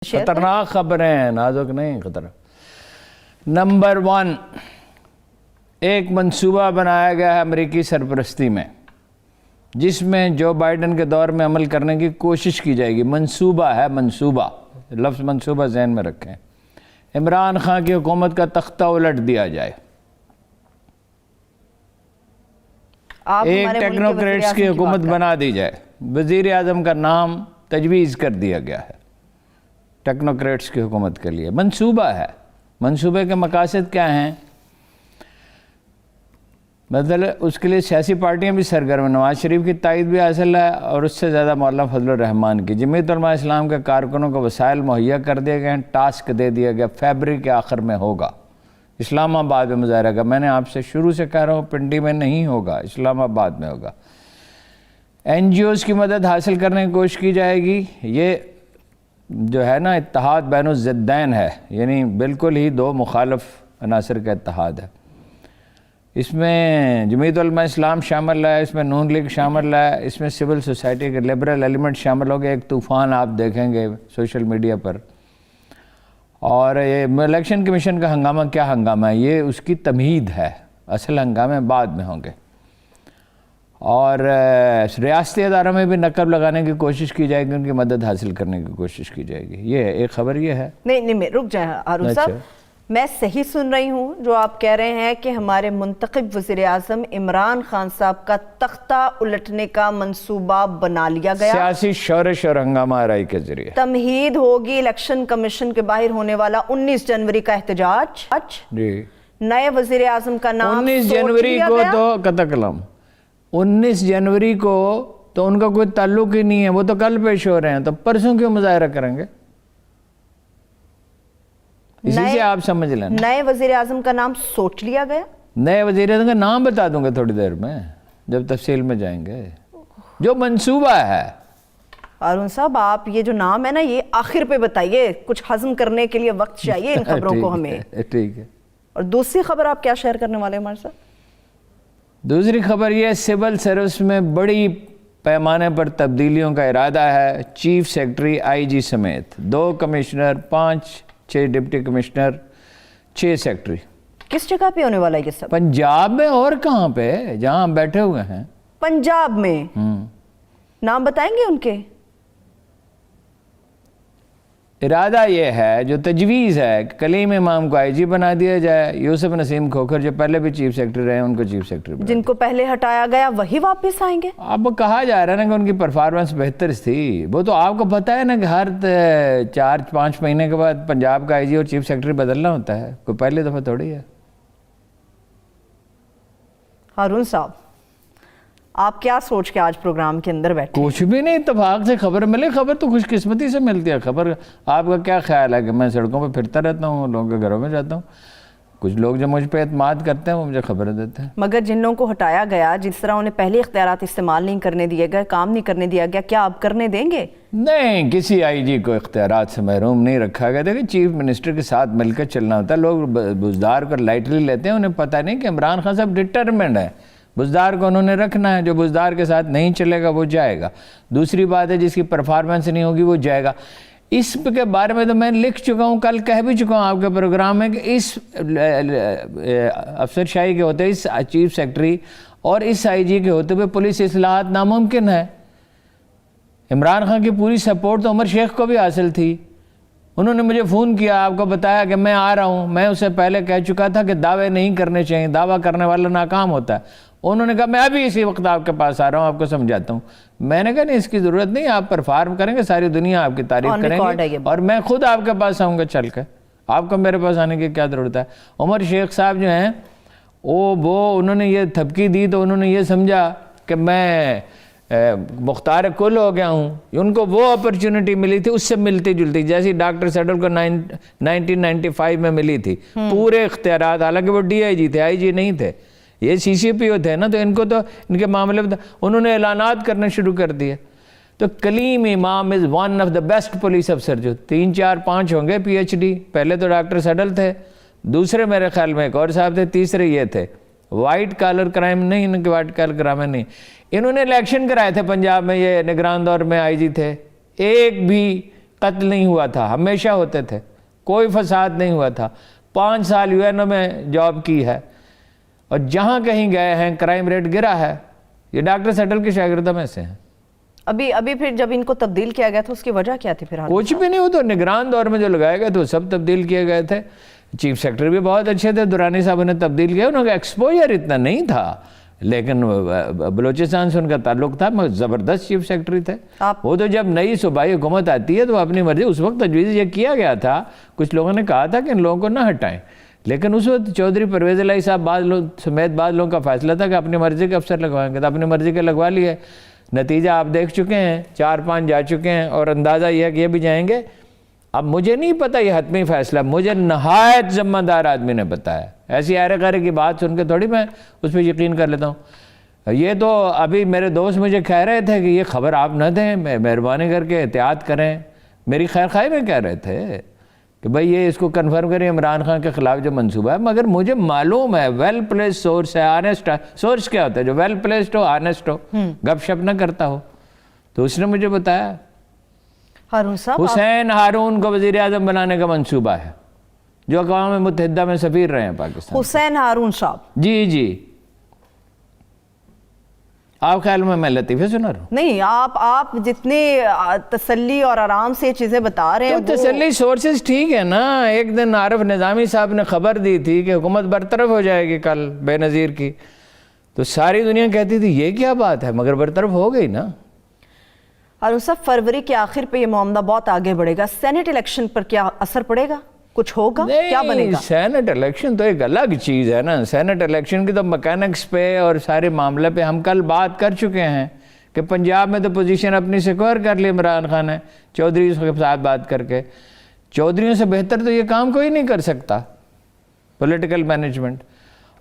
خطرناک خبریں ہیں، نازک نہیں خطرہ۔ نمبر 1، ایک منصوبہ بنایا گیا ہے امریکی سرپرستی میں، جس میں جو بائیڈن کے دور میں عمل کرنے کی کوشش کی جائے گی۔ منصوبہ ہے، منصوبہ، لفظ منصوبہ ذہن میں رکھیں۔ عمران خان کی حکومت کا تختہ الٹ دیا جائے، ایک ٹیکنوکریٹس کی حکومت بنا دی جائے۔ وزیر اعظم کا نام تجویز کر دیا گیا ہے ٹیکنوکریٹس کی حکومت کے لیے۔ منصوبہ ہے، منصوبے کے مقاصد کیا ہیں؟ مطلب اس کے لیے سیاسی پارٹیاں بھی سرگرم، نواز شریف کی تائید بھی حاصل ہے، اور اس سے زیادہ مولانا فضل الرحمان کی۔ جمعیت علماء اسلام کے کارکنوں کو وسائل مہیا کر دیے گئے ہیں، ٹاسک دے دیا گیا، فیبرری کے آخر میں ہوگا، اسلام آباد میں مظاہرہ کا۔ میں نے آپ سے شروع سے کہہ رہا ہوں، پنڈی میں نہیں ہوگا، اسلام آباد میں ہوگا۔ این جی اوز کی مدد حاصل کرنے کی کوشش کی جائے گی۔ یہ جو ہے نا اتحاد بین الضدین ہے، یعنی بالکل ہی دو مخالف عناصر کا اتحاد ہے۔ اس میں جمعیت علماء اسلام شامل ہے، اس میں نون لیگ شامل ہے، اس میں سول سوسائٹی کے لبرل ایلیمنٹ شامل ہو گئے۔ ایک طوفان آپ دیکھیں گے سوشل میڈیا پر۔ اور یہ الیکشن کمیشن کا ہنگامہ کیا ہنگامہ ہے؟ یہ اس کی تمہید ہے، اصل ہنگامے بعد میں ہوں گے۔ اور ریاستی اداروں میں بھی نقب لگانے کی کوشش کی جائے گی، ان کی مدد حاصل کرنے کی کوشش کی جائے گی۔ یہ ایک خبر یہ ہے۔ نہیں رک جائیں ہارون صاحب، میں صحیح سن رہی ہوں جو آپ کہہ رہے ہیں کہ ہمارے منتخب وزیر اعظم عمران خان صاحب کا تختہ الٹنے کا منصوبہ بنا لیا گیا، سیاسی شورش اور ہنگامہ آرائی کے ذریعے تمہید ہوگی الیکشن کمیشن کے باہر ہونے والا 19 جنوری کا احتجاج۔ جی، نئے وزیر اعظم کا نام 19 جنوری کو تو قطع کلام، 19 جنوری کو تو ان کا کوئی تعلق ہی نہیں ہے، وہ تو کل پیش ہو رہے ہیں، تو پرسوں کیوں مظاہرہ کریں گے؟ اسی سے آپ سمجھ لیں۔ نئے وزیر اعظم کا نام سوچ لیا گیا؟ نئے وزیر اعظم کا نام بتا دوں گا تھوڑی دیر میں، جب تفصیل میں جائیں گے۔ جو منصوبہ ہے ہارون صاحب، آپ یہ جو نام ہے نا، یہ آخر پہ بتائیے، کچھ ہضم کرنے کے لیے وقت چاہیے ان خبروں کو ہمیں۔ ٹھیک ہے۔ اور دوسری خبر آپ کیا شیئر کرنے والے ہیں ہمارے ساتھ؟ دوسری خبر یہ، سول سروس میں بڑی پیمانے پر تبدیلیوں کا ارادہ ہے۔ چیف سیکرٹری، آئی جی سمیت 2 کمشنر، 5-6 ڈپٹی کمشنر، 6 سیکرٹری۔ کس جگہ پہ ہونے والا ہے یہ سب؟ پنجاب میں، اور کہاں پہ؟ جہاں ہم بیٹھے ہوئے ہیں، پنجاب میں۔ نام بتائیں گے ان کے؟ ارادہ یہ ہے، جو تجویز ہے، کہ کلیم امام کو آئی جی بنا دیا جائے، یوسف نسیم کھوکھر جو پہلے بھی چیف سیکرٹری رہے ہیں ان کو چیف سیکرٹری بنا دیا۔ جن کو پہلے ہٹایا گیا وہی واپس آئیں گے؟ اب کہا جا رہا ہے نا کہ ان کی پرفارمنس بہتر تھی۔ وہ تو آپ کو پتہ ہے نا کہ ہر 4-5 مہینے کے بعد پنجاب کا آئی جی اور چیف سیکرٹری بدلنا ہوتا ہے، کوئی پہلی دفعہ تھوڑی ہے۔ ہارون صاحب، آپ کیا سوچ کے آج پروگرام کے اندر بیٹھے؟ کچھ بھی نہیں، اتفاق سے خبر ملے۔ خبر تو خوش قسمتی سے ملتی ہے۔ خبر آپ کا کیا خیال ہے کہ میں سڑکوں پہ پھرتا رہتا ہوں، لوگوں کے گھروں میں جاتا ہوں؟ کچھ لوگ جو مجھ پہ اعتماد کرتے ہیں وہ مجھے خبریں دیتے ہیں۔ مگر جن لوگوں کو ہٹایا گیا، جس طرح انہیں پہلے اختیارات استعمال نہیں کرنے دیے گئے، کام نہیں کرنے دیا گیا، کیا آپ کرنے دیں گے؟ نہیں، کسی آئی جی کو اختیارات سے محروم نہیں رکھا گیا۔ دیکھیں، چیف منسٹر کے ساتھ مل کر چلنا ہوتا ہے۔ لوگ بزدار کو لائٹلی لیتے ہیں، انہیں پتہ نہیں کہ عمران خان صاحب ڈٹرمنڈ ہے، بزدار کو انہوں نے رکھنا ہے۔ جو بزدار کے ساتھ نہیں چلے گا وہ جائے گا۔ دوسری بات ہے، جس کی پرفارمنس نہیں ہوگی وہ جائے گا۔ اس کے بارے میں تو میں لکھ چکا ہوں، کل کہہ بھی چکا ہوں آپ کے پروگرام میں، کہ اس افسر شاہی کے ہوتے، اس چیف سیکرٹری اور اس آئی جی کے ہوتے ہوئے پولیس اصلاحات ناممکن ہے۔ عمران خان کی پوری سپورٹ تو عمر شیخ کو بھی حاصل تھی۔ انہوں نے مجھے فون کیا، آپ کو بتایا کہ میں آ رہا ہوں۔ میں اسے پہلے کہہ چکا تھا کہ دعوے نہیں کرنے چاہیے، دعویٰ کرنے والا ناکام ہوتا ہے۔ انہوں نے کہا میں ابھی اسی وقت آپ کے پاس آ رہا ہوں، آپ کو سمجھاتا ہوں۔ میں نے کہا نہیں، اس کی ضرورت نہیں، آپ پرفارم کریں گے، ساری دنیا آپ کی تعریف کریں گے، اور میں خود آپ کے پاس آؤں گا چل کے۔ آپ کو میرے پاس آنے کی کیا ضرورت ہے؟ عمر شیخ صاحب جو ہیں انہوں نے یہ تھپکی دی تو انہوں نے یہ سمجھا کہ میں مختار کل ہو گیا ہوں۔ ان کو وہ اپرچونٹی ملی تھی اس سے ملتی جلتی، جیسی ڈاکٹر سیڈل کو 1995 میں ملی تھی، پورے اختیارات، حالانکہ وہ ڈی آئی جی تھے، آئی جی نہیں تھے، یہ سی سی پی او تھے نا، تو ان کو تو ان کے معاملے میں انہوں نے اعلانات کرنے شروع کر دیے۔ تو کلیم امام is one of the best police افسر، جو 3-4-5 ہوں گے پی ایچ ڈی۔ پہلے تو ڈاکٹر سیڈل تھے، دوسرے میرے خیال میں ایک اور صاحب تھے، تیسرے یہ تھے۔ وائٹ کالر کرائم نہیں، ان کے وائٹ کالر کرائم نہیں۔ انہوں نے الیکشن کرائے تھے پنجاب میں، یہ نگران دور میں آئی جی تھے، ایک بھی قتل نہیں ہوا تھا، ہمیشہ ہوتے تھے، کوئی فساد نہیں ہوا تھا، 5 سال UN میں جاب کی ہے، اور جہاں کہیں گئے ہیں کرائم ریٹ گرا ہے۔ یہ ڈاکٹر سیٹل کے شاگردوں میں سے ہیں۔ ابھی پھر جب ان کو تبدیل کیا گیا تھا اس کی وجہ کیا تھی؟ پھر کچھ بھی نہیں، وہ تو نگران دور میں جو لگائے گئے تھے وہ سب تبدیل کیے گئے تھے۔ چیف سیکرٹری بھی بہت اچھے تھے، درانی صاحب نے تبدیل کیا، انہوں کا ایکسپوجر اتنا نہیں تھا، لیکن بلوچستان سے ان کا تعلق تھا، مگر زبردست چیف سیکرٹری تھے۔ وہ تو جب نئی صوبائی حکومت آتی ہے تو وہ اپنی مرضی، اس وقت تجویز یہ کیا گیا تھا، کچھ لوگوں نے کہا تھا کہ ان لوگوں کو نہ ہٹائیں، لیکن اس وقت چودھری پرویز الہی صاحب بعض لوگ سمیت بعض لوگوں کا فیصلہ تھا کہ اپنی مرضی کے افسر لگوائیں گے، تو اپنی مرضی کے لگوا لیے۔ نتیجہ آپ دیکھ چکے ہیں، 4-5 جا چکے ہیں، اور اندازہ یہ ہے کہ یہ بھی جائیں گے۔ اب مجھے نہیں پتہ یہ حتمی فیصلہ، مجھے نہایت ذمہ دار آدمی نے بتایا، ایسی ارے غیرے کی بات سن کے تھوڑی میں اس پہ یقین کر لیتا ہوں۔ یہ تو ابھی میرے دوست مجھے کہہ رہے تھے کہ یہ خبر آپ نہ دیں، مہربانی کر کے احتیاط کریں، میری خیر خواہی میں کہہ رہے تھے کہ بھئی یہ اس کو کنفرم کریں عمران خان کے خلاف جو منصوبہ ہے، مگر مجھے معلوم ہے ویل پلیس سورس ہے، آنیسٹ سورس کیا ہوتا ہے؟ جو ویل پلیسڈ ہو، آنیسٹ ہو، گپ شپ نہ کرتا ہو، تو اس نے مجھے بتایا ہارون صاحب حسین ہارون کو وزیر اعظم بنانے کا منصوبہ ہے، جو اقوام متحدہ میں سفیر رہے ہیں پاکستان۔ حسین ہارون صاحب، جی آپ خیال میں لطیفے سنا رہا ہوں؟ نہیں، آپ جتنے تسلی اور آرام سے یہ چیزیں بتا رہے ہیں، تو تسلی سورسز ٹھیک ہے نا۔ ایک دن عارف نظامی صاحب نے خبر دی تھی کہ حکومت برطرف ہو جائے گی کل بے نظیر کی، تو ساری دنیا کہتی تھی یہ کیا بات ہے، مگر برطرف ہو گئی نا۔ ہارون صاحب فروری کے آخر پہ یہ معاملہ بہت آگے بڑھے گا، سینٹ الیکشن پر کیا اثر پڑے گا؟ کچھ ہوگا؟ کیا بنے گا؟ سینٹ الیکشن تو ایک الگ چیز ہے نا، سینٹ الیکشن کی تو مکینکس پہ اور سارے معاملے پہ ہم کل بات کر چکے ہیں کہ پنجاب میں تو پوزیشن اپنی سیکور کر لی عمران خان نے چودھری کے ساتھ بات کر کے۔ چودھریوں سے بہتر تو یہ کام کوئی نہیں کر سکتا، پولیٹیکل مینجمنٹ۔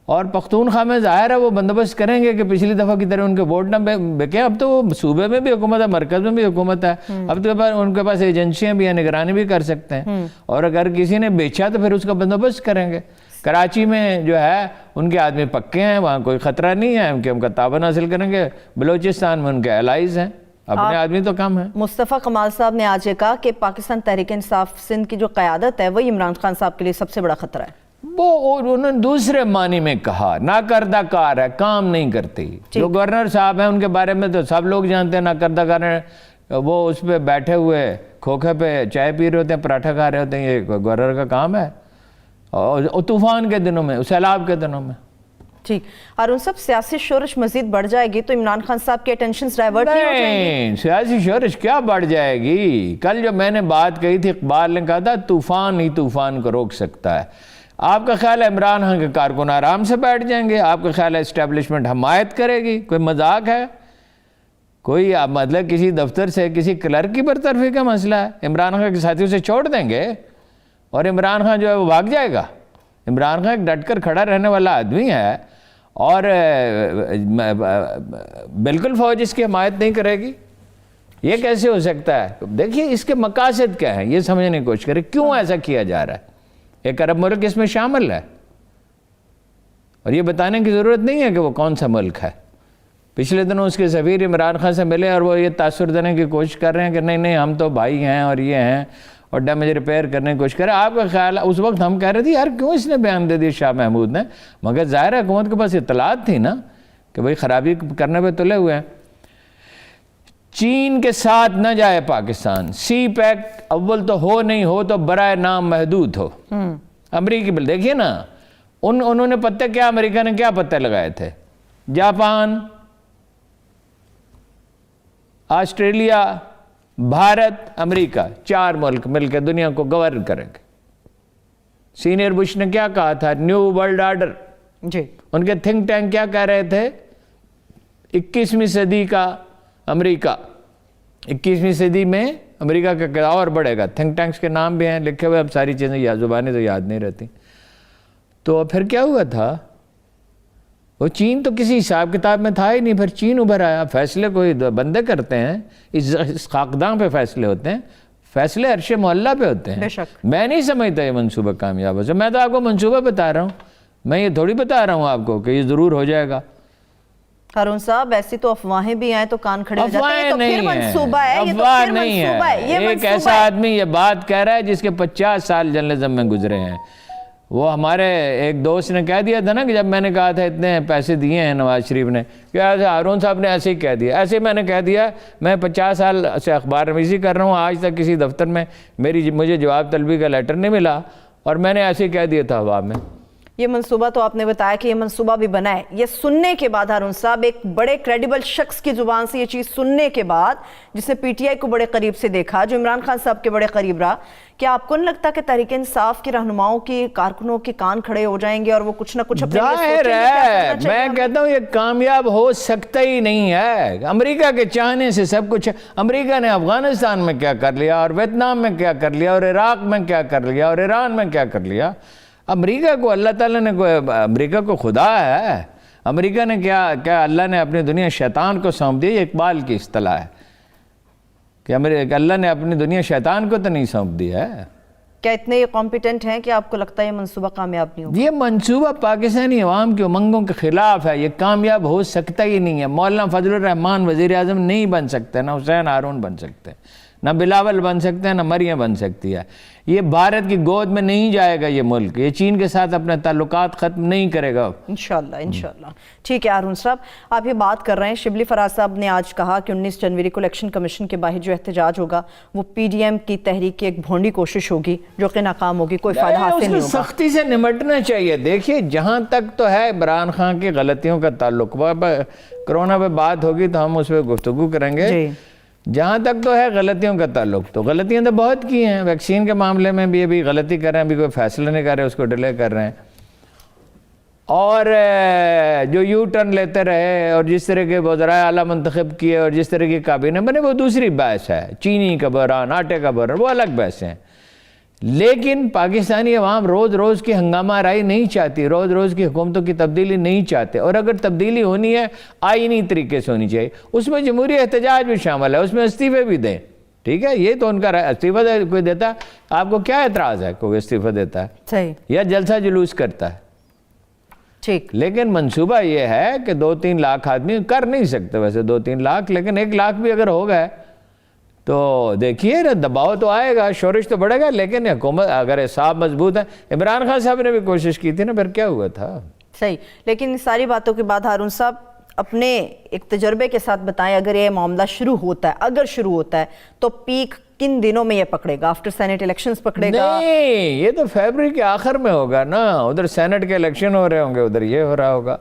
اور پختونخوا میں ظاہر ہے وہ بندوبست کریں گے کہ پچھلی دفعہ کی طرح ان کے ووٹ نہ بکیں۔ اب تو وہ صوبے میں بھی حکومت ہے، مرکز میں بھی حکومت ہے، اب تو ان کے پاس ایجنسیاں بھی ہیں، نگرانی بھی کر سکتے ہیں، اور اگر کسی نے بیچا تو پھر اس کا بندوبست کریں گے۔ کراچی میں جو ہے ان کے آدمی پکے ہیں، وہاں کوئی خطرہ نہیں ہے کہ ان کا تعاون حاصل کریں گے۔ بلوچستان میں ان کے الائز ہیں، اپنے آدمی تو کم ہیں۔ مصطفیٰ کمال صاحب نے آج یہ کہا کہ پاکستان تحریک انصاف سندھ کی جو قیادت ہے وہی عمران خان صاحب کے لیے سب سے بڑا خطرہ ہے۔ وہ انہوں نے دوسرے معنی میں کہا، ناکردہ کار ہے، کام نہیں کرتی۔ جو گورنر صاحب ہیں ان کے بارے میں تو سب لوگ جانتے ہیں، ناکردہ کار ہیں، وہ اس پہ بیٹھے ہوئے کھوکھے پہ چائے پی رہے ہوتے ہیں، پراٹھا کھا رہے ہوتے ہیں، یہ گورنر کا کام ہے، اور طوفان کے دنوں میں، سیلاب کے دنوں میں۔ ٹھیک، ہارون صاحب سیاسی شورش مزید بڑھ جائے گی تو عمران خان صاحب کے اٹینشنز ڈائیورٹ نہیں ہو جائیں گے؟ نہیں، سیاسی شورش کیا بڑھ جائے گی؟ کل جو میں نے بات کہی تھی، اقبال نے کہا تھا طوفان ہی طوفان کو روک سکتا ہے۔ آپ کا خیال ہے عمران خان کے کارکن آرام سے بیٹھ جائیں گے؟ آپ کا خیال ہے اسٹیبلشمنٹ حمایت کرے گی؟ کوئی مذاق ہے؟ کوئی مطلب کسی دفتر سے کسی کلرک کی برطرفی کا مسئلہ ہے؟ عمران خان کے ساتھیوں سے چھوڑ دیں گے اور عمران خان جو ہے وہ بھاگ جائے گا؟ عمران خان ایک ڈٹ کر کھڑا رہنے والا آدمی ہے، اور بالکل فوج اس کی حمایت نہیں کرے گی؟ یہ کیسے ہو سکتا ہے؟ دیکھیے اس کے مقاصد کیا ہیں یہ سمجھنے کی کوشش کریں، کیوں ایسا کیا جا رہا ہے؟ ایک عرب ملک اس میں شامل ہے، اور یہ بتانے کی ضرورت نہیں ہے کہ وہ کون سا ملک ہے۔ پچھلے دنوں اس کے سفیر عمران خان سے ملے اور وہ یہ تاثر دینے کی کوشش کر رہے ہیں کہ نہیں ہم تو بھائی ہیں اور یہ ہیں، اور ڈیمیج ریپیئر کرنے کی کوشش کر رہے ہیں۔ آپ کا خیال ہے اس وقت ہم کہہ رہے تھے یار کیوں اس نے بیان دے دیا شاہ محمود نے، مگر ظاہر ہے حکومت کے پاس اطلاعات تھی نا کہ بھئی خرابی کرنے پہ تلے ہوئے ہیں۔ چین کے ساتھ نہ جائے پاکستان، سی پیک اول تو ہو نہیں ہو تو برائے نام محدود ہو۔ امریکی بل دیکھیے نا، انہوں نے پتے کیا، امریکہ نے کیا پتے لگائے تھے؟ جاپان، آسٹریلیا، بھارت، امریکہ، 4 ملک مل کے دنیا کو گورن کریں گے۔ سینئر بش نے کیا کہا تھا؟ New world order. جی، ان کے تھنک ٹینک کیا کہہ رہے تھے؟ 21ویں صدی کا امریکہ، 21ویں صدی میں امریکہ کا کردار اور بڑھے گا۔ تھنک ٹینکس کے نام بھی ہیں لکھے ہوئے، اب ساری چیزیں زبانیں تو یاد نہیں رہتی۔ تو پھر کیا ہوا تھا؟ وہ چین تو کسی حساب کتاب میں تھا ہی نہیں، پھر چین ابھر آیا۔ فیصلے کوئی بندے کرتے ہیں، اس خاکداں پہ فیصلے ہوتے ہیں، فیصلے عرش معلیٰ پہ ہوتے ہیں۔ بے شک میں نہیں سمجھتا یہ منصوبہ کامیاب ہو سکتا، میں تو آپ کو منصوبہ بتا رہا ہوں، میں یہ تھوڑی بتا رہا ہوں آپ کو کہ یہ ضرور ہو جائے گا۔ ہارون صاحب ایسی تو افواہیں بھی ہیں تو کان کھڑے ہو جاتے ہیں، یہ تو پھر نہیں منصوبہ ہے، یہ تو افواہ پھر نہیں منصوبہ ہے، یہ ہے۔ ایک منصوبہ ایسا ہے۔ آدمی یہ بات کہہ رہا ہے جس کے 50 سال جرنلزم میں گزرے ہیں۔ وہ ہمارے ایک دوست نے کہہ دیا تھا نا کہ جب میں نے کہا تھا اتنے پیسے دیے ہیں نواز شریف نے، کہ ہارون صاحب نے ایسے ہی کہہ دیا، ایسے میں نے کہہ دیا۔ میں 50 سال سے اخبار نویسی کر رہا ہوں، آج تک کسی دفتر میں مجھے جواب طلبی کا لیٹر نہیں ملا، اور میں نے ایسے ہی کہہ دیا تھا ہوا میں۔ یہ منصوبہ تو آپ نے بتایا کہ یہ منصوبہ بھی بنا ہے، یہ سننے کے بعد ہارون صاحب، ایک بڑے کریڈیبل شخص کی زبان سے یہ چیز سننے کے بعد، جس نے پی ٹی آئی کو بڑے قریب سے دیکھا، جو عمران خان صاحب کے بڑے قریب رہا، کیا آپ کو نہیں لگتا کہ تحریک انصاف کی رہنماؤں کی کارکنوں کے کان کھڑے ہو جائیں گے اور وہ کچھ نہ کچھ اپنے لیے سوچیں گے ظاہر کیا ہے، کرنا چاہیے میں ہمیں؟ کہتا ہوں یہ کامیاب ہو سکتا ہی نہیں ہے۔ امریکہ کے چاہنے سے سب کچھ، امریکہ نے افغانستان میں کیا کر لیا، اور ویتنام میں کیا کر لیا، اور عراق میں کیا کر لیا، اور ایران میں کیا کر لیا۔ امریکہ کو اللہ تعالیٰ نے امریکہ کو خدا ہے۔ امریکہ نے کیا اللہ نے اپنی دنیا شیطان کو سونپ دی؟ یہ اقبال کی اصطلاح ہے کہ اللہ نے اپنی دنیا شیطان کو تو نہیں سونپ دی ہے۔ کیا اتنے یہ کمپیٹنٹ ہیں کہ آپ کو لگتا ہے یہ منصوبہ کامیاب نہیں ہوگا؟ یہ منصوبہ پاکستانی عوام کے امنگوں کے خلاف ہے، یہ کامیاب ہو سکتا ہی نہیں ہے۔ مولانا فضل الرحمان وزیر اعظم نہیں بن سکتے، نہ حسین ہارون بن سکتے، نہ بلاول بن سکتے ہیں، نہ مریم بن سکتی ہے۔ یہ بھارت کی گود میں نہیں جائے گا یہ ملک، یہ چین کے ساتھ اپنے تعلقات ختم نہیں کرے گا۔ انشاءاللہ انشاءاللہ۔ ٹھیک ہے ہارون صاحب، آپ یہ بات کر رہے ہیں، شبلی فراز صاحب نے آج کہا کہ 19 جنوری کو الیکشن کمیشن کے باہر جو احتجاج ہوگا وہ پی ڈی ایم کی تحریک کی ایک بھونڈی کوشش ہوگی جو کہ ناکام ہوگی، کوئی فائدہ حاصل نہیں اس ہوگا۔ کو سختی سے نمٹنا چاہیے۔ دیکھیے جہاں تک تو ہے عمران خان کی غلطیوں کا تعلق، کرونا پہ بات ہوگی تو ہم اس پہ گفتگو کریں گے۔ جی، جہاں تک تو ہے غلطیوں کا تعلق، تو غلطیاں تو بہت کی ہیں۔ ویکسین کے معاملے میں بھی ابھی غلطی کر رہے ہیں، ابھی کوئی فیصلہ نہیں کر رہے، اس کو ڈیلے کر رہے ہیں۔ اور جو یو ٹرن لیتے رہے اور جس طرح کے وزرائے اعلیٰ منتخب کیے اور جس طرح کی کابینہ بنے، وہ دوسری بحث ہے۔ چینی کا بحران، آٹے کا بحران، وہ الگ بحث ہیں۔ لیکن پاکستانی عوام روز روز کی ہنگامہ آرائی نہیں چاہتی، روز روز کی حکومتوں کی تبدیلی نہیں چاہتے، اور اگر تبدیلی ہونی ہے آئینی طریقے سے ہونی چاہیے۔ اس میں جمہوری احتجاج بھی شامل ہے، اس میں استعفے بھی دیں، ٹھیک ہے؟ یہ تو ان کا استعفیٰ کوئی دیتا، آپ کو کیا اعتراض ہے کوئی استعفیٰ دیتا ہے صحیح، یا جلسہ جلوس کرتا ہے؟ ٹھیک۔ لیکن منصوبہ یہ ہے کہ 2-3 لاکھ آدمی کر نہیں سکتے ویسے 2-3 لاکھ، لیکن 1 لاکھ بھی اگر ہو گئے تو دیکھیے نا، دباؤ تو آئے گا، شورش تو بڑھے گا، لیکن حکومت اگر حساب مضبوط ہے۔ عمران خان صاحب نے بھی کوشش کی تھی نا، پھر کیا ہوا تھا؟ صحیح، لیکن ان ساری باتوں کے بعد ہارون صاحب اپنے ایک تجربے کے ساتھ بتائیں، اگر یہ معاملہ شروع ہوتا ہے تو پیک کن دنوں میں یہ پکڑے گا؟ آفٹر سینٹ الیکشنز پکڑے گا؟ نہیں، یہ تو فیبرری کے آخر میں ہوگا نا، ادھر سینٹ کے الیکشن ہو رہے ہوں گے، ادھر یہ ہو رہا ہوگا۔